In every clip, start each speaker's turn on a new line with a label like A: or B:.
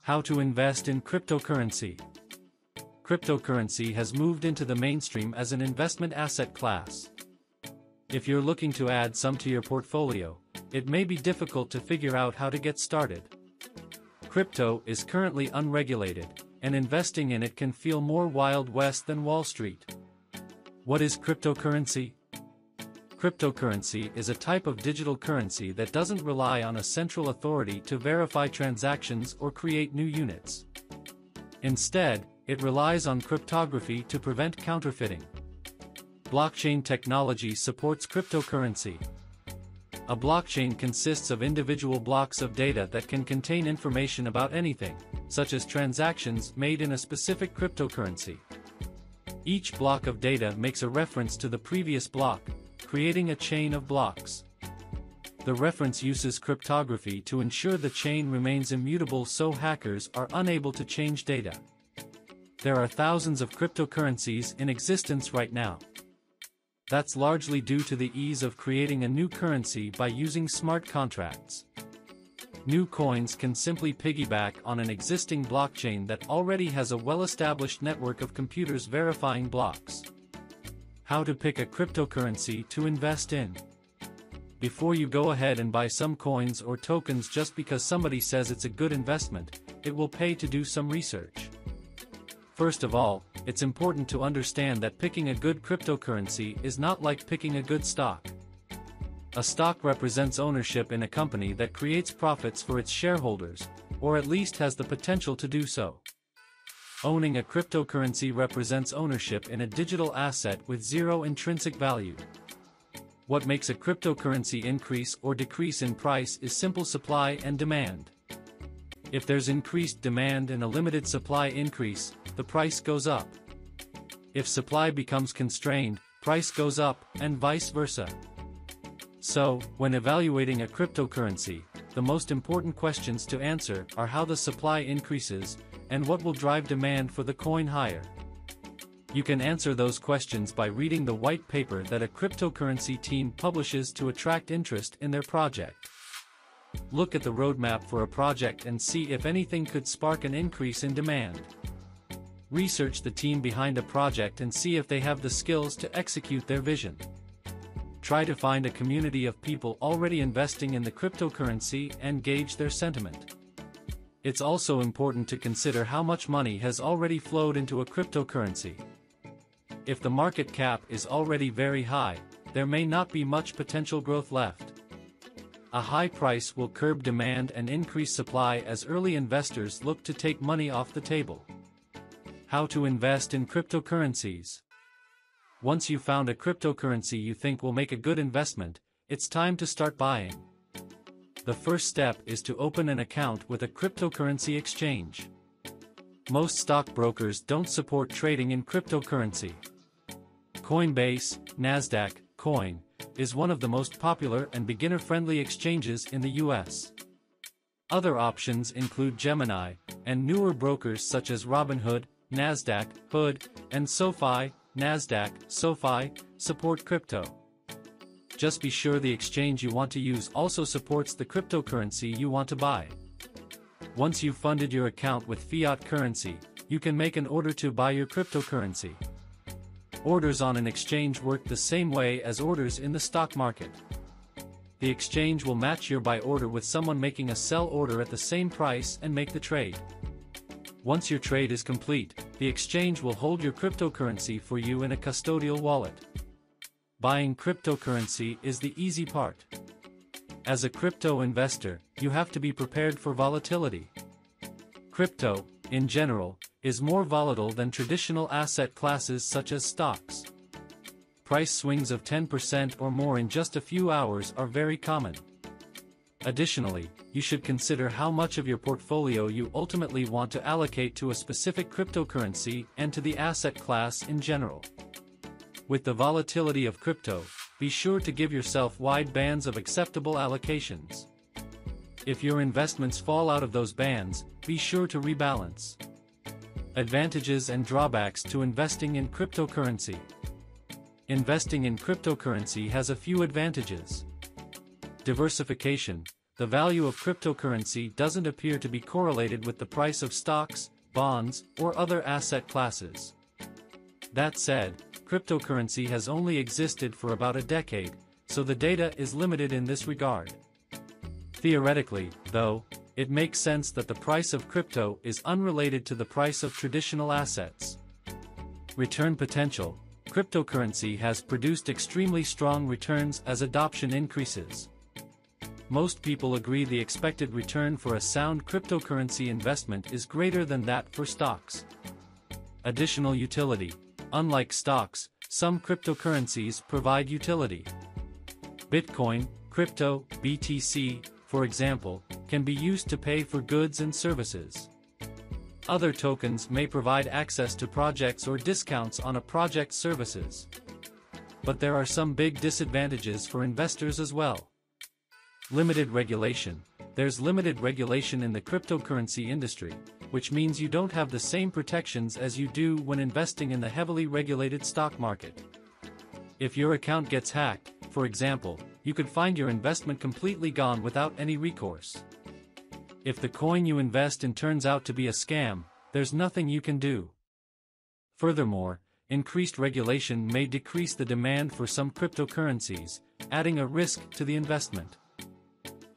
A: How to invest in cryptocurrency. Cryptocurrency has moved into the mainstream as an investment asset class. If you're looking to add some to your portfolio, it may be difficult to figure out how to get started. Crypto is currently unregulated, and investing in it can feel more Wild West than Wall Street. What is cryptocurrency? Cryptocurrency is a type of digital currency that doesn't rely on a central authority to verify transactions or create new units. Instead, it relies on cryptography to prevent counterfeiting. Blockchain technology supports cryptocurrency. A blockchain consists of individual blocks of data that can contain information about anything, such as transactions made in a specific cryptocurrency. Each block of data makes a reference to the previous block, creating a chain of blocks. The reference uses cryptography to ensure the chain remains immutable so hackers are unable to change data. There are thousands of cryptocurrencies in existence right now. That's largely due to the ease of creating a new currency by using smart contracts. New coins can simply piggyback on an existing blockchain that already has a well-established network of computers verifying blocks. How to pick a cryptocurrency to invest in. Before you go ahead and buy some coins or tokens just because somebody says it's a good investment, it will pay to do some research. First of all, it's important to understand that picking a good cryptocurrency is not like picking a good stock. A stock represents ownership in a company that creates profits for its shareholders, or at least has the potential to do so. Owning a cryptocurrency represents ownership in a digital asset with zero intrinsic value. What makes a cryptocurrency increase or decrease in price is simple supply and demand. If there's increased demand and a limited supply increase, the price goes up. If supply becomes constrained, price goes up, and vice versa. So, when evaluating a cryptocurrency, the most important questions to answer are how the supply increases, and what will drive demand for the coin higher. You can answer those questions by reading the white paper that a cryptocurrency team publishes to attract interest in their project. Look at the roadmap for a project and see if anything could spark an increase in demand. Research the team behind a project and see if they have the skills to execute their vision. Try to find a community of people already investing in the cryptocurrency and gauge their sentiment. It's also important to consider how much money has already flowed into a cryptocurrency. If the market cap is already very high, there may not be much potential growth left. A high price will curb demand and increase supply as early investors look to take money off the table. How to invest in cryptocurrencies. Once you've found a cryptocurrency you think will make a good investment, it's time to start buying. The first step is to open an account with a cryptocurrency exchange. Most stockbrokers don't support trading in cryptocurrency. Coinbase, Nasdaq, Coin, is one of the most popular and beginner-friendly exchanges in the US. Other options include Gemini, and newer brokers such as Robinhood, Nasdaq, Hood, and SoFi, Nasdaq, SoFi, support crypto. Just be sure the exchange you want to use also supports the cryptocurrency you want to buy. Once you've funded your account with fiat currency, you can make an order to buy your cryptocurrency. Orders on an exchange work the same way as orders in the stock market. The exchange will match your buy order with someone making a sell order at the same price and make the trade. Once your trade is complete, the exchange will hold your cryptocurrency for you in a custodial wallet. Buying cryptocurrency is the easy part. As a crypto investor, you have to be prepared for volatility. Crypto, in general, is more volatile than traditional asset classes such as stocks. Price swings of 10% or more in just a few hours are very common. Additionally, you should consider how much of your portfolio you ultimately want to allocate to a specific cryptocurrency and to the asset class in general. With the volatility of crypto, be sure to give yourself wide bands of acceptable allocations. If your investments fall out of those bands, be sure to rebalance. Advantages and drawbacks to investing in cryptocurrency. Investing in cryptocurrency has a few advantages. Diversification. the value of cryptocurrency doesn't appear to be correlated with the price of stocks, bonds, or other asset classes. That said, cryptocurrency has only existed for about a decade, so the data is limited in this regard. Theoretically, though, it makes sense that the price of crypto is unrelated to the price of traditional assets. Return potential. Cryptocurrency has produced extremely strong returns as adoption increases. Most people agree the expected return for a sound cryptocurrency investment is greater than that for stocks. Additional utility. Unlike stocks, some cryptocurrencies provide utility. Bitcoin, crypto, BTC, for example, can be used to pay for goods and services. Other tokens may provide access to projects or discounts on a project's services. But there are some big disadvantages for investors as well. Limited regulation. There's limited regulation in the cryptocurrency industry, which means you don't have the same protections as you do when investing in the heavily regulated stock market. If your account gets hacked, for example, you could find your investment completely gone without any recourse. If the coin you invest in turns out to be a scam, there's nothing you can do. Furthermore, increased regulation may decrease the demand for some cryptocurrencies, adding a risk to the investment.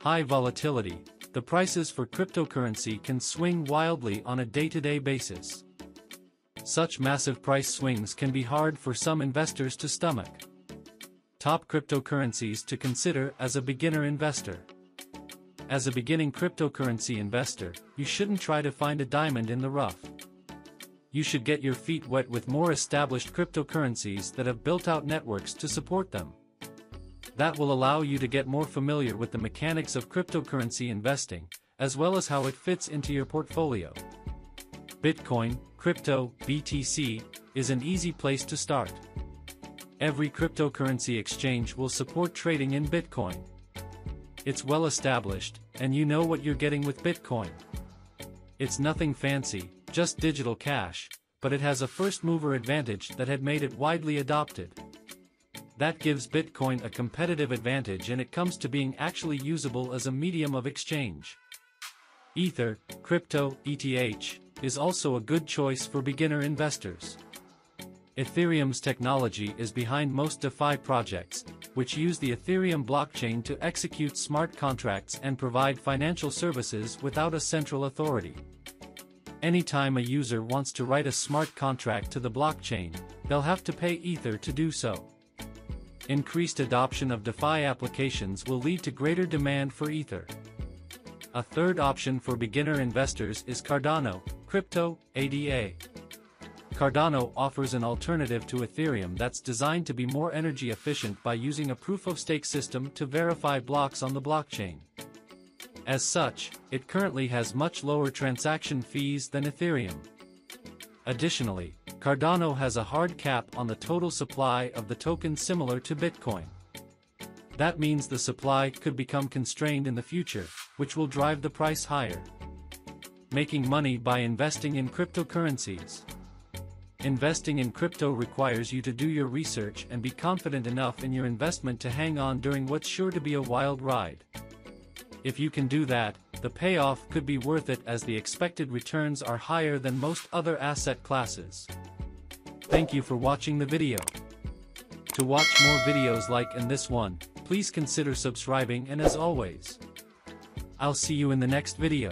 A: High volatility. The prices for cryptocurrency can swing wildly on a day-to-day basis. Such massive price swings can be hard for some investors to stomach. Top cryptocurrencies to consider as a beginner investor. As a beginning cryptocurrency investor, you shouldn't try to find a diamond in the rough. You should get your feet wet with more established cryptocurrencies that have built out networks to support them. That will allow you to get more familiar with the mechanics of cryptocurrency investing, as well as how it fits into your portfolio. Bitcoin, crypto, BTC, is an easy place to start. Every cryptocurrency exchange will support trading in Bitcoin. It's well established, and you know what you're getting with Bitcoin. It's nothing fancy, just digital cash, but it has a first-mover advantage that had made it widely adopted. That gives Bitcoin a competitive advantage, and it comes to being actually usable as a medium of exchange. Ether, crypto, ETH, is also a good choice for beginner investors. Ethereum's technology is behind most DeFi projects, which use the Ethereum blockchain to execute smart contracts and provide financial services without a central authority. Anytime a user wants to write a smart contract to the blockchain, they'll have to pay Ether to do so. Increased adoption of DeFi applications will lead to greater demand for Ether. A third option for beginner investors is Cardano, crypto, ADA. Cardano offers an alternative to Ethereum that's designed to be more energy efficient by using a proof-of-stake system to verify blocks on the blockchain. As such, it currently has much lower transaction fees than Ethereum. Additionally, Cardano has a hard cap on the total supply of the token, similar to Bitcoin. That means the supply could become constrained in the future, which will drive the price higher. Making money by investing in cryptocurrencies. Investing in crypto requires you to do your research and be confident enough in your investment to hang on during what's sure to be a wild ride. If you can do that, the payoff could be worth it, as the expected returns are higher than most other asset classes. Thank you for watching the video. To watch more videos like this one, please consider subscribing, and as always, I'll see you in the next video.